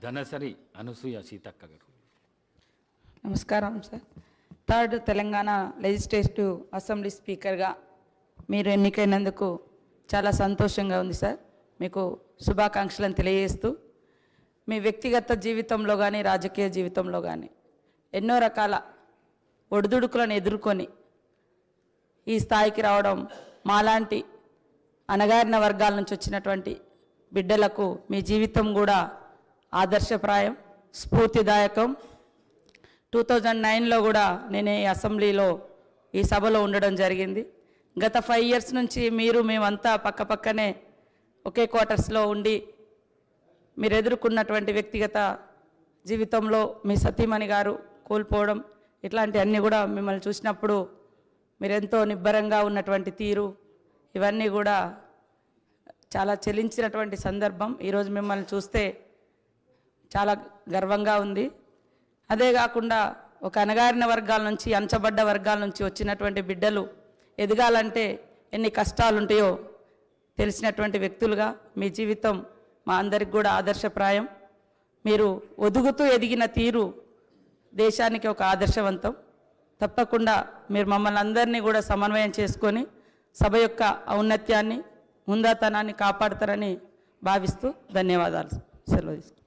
ధనసరి అనసూయ సీతక్క గారు. నమస్కారం sir. Third Telangana legislative assembly స్పీకర్గా మీరు ఎన్నికైనందుకు చాలా సంతోషంగా ఉంది సార్. మీకు శుభాకాంక్షలను తెలియజేస్తూ మీ వ్యక్తిగత జీవితంలో కానీ రాజకీయ జీవితంలో కానీ ఎన్నో రకాల ఒడిదుడుకులను ఎదుర్కొని ఈ స్థాయికి రావడం మాలాంటి అణగారిన వర్గాల నుంచి వచ్చినటువంటి బిడ్డలకు మీ జీవితం కూడా ఆదర్శప్రాయం, స్ఫూర్తిదాయకం. 2009లో కూడా నేను ఈ అసెంబ్లీలో ఈ సభలో ఉండడం జరిగింది. గత 5 years నుంచి మేమంతా పక్కపక్కనే ఒకే క్వార్టర్స్లో ఉండి మీరు ఎదుర్కొన్నటువంటి వ్యక్తిగత జీవితంలో మీ సతీమణి గారు కోల్పోవడం ఇట్లాంటివన్నీ కూడా మిమ్మల్ని చూసినప్పుడు మీరెంతో నిబ్బరంగా ఉన్నటువంటి తీరు ఇవన్నీ కూడా చాలా చెలించినటువంటి సందర్భం. ఈరోజు మిమ్మల్ని చూస్తే చాలా గర్వంగా ఉంది. అదే కాకుండా ఒక అణగారిన వర్గాల నుంచి అంచబడ్డ వర్గాల నుంచి వచ్చినటువంటి బిడ్డలు ఎదగాలంటే ఎన్ని కష్టాలు ఉంటాయో తెలిసినటువంటి వ్యక్తులుగా మీ జీవితం మా అందరికి కూడా ఆదర్శప్రాయం. మీరు ఒదుగుతూ ఎదిగిన తీరు దేశానికి ఒక ఆదర్శవంతం. తప్పకుండా మీరు మమ్మల్ని అందరినీ కూడా సమన్వయం చేసుకొని సభ యొక్క ఔన్నత్యాన్ని ముందాతనాన్ని కాపాడతారని భావిస్తూ ధన్యవాదాలు. సెలవు తీసుకుంటాను.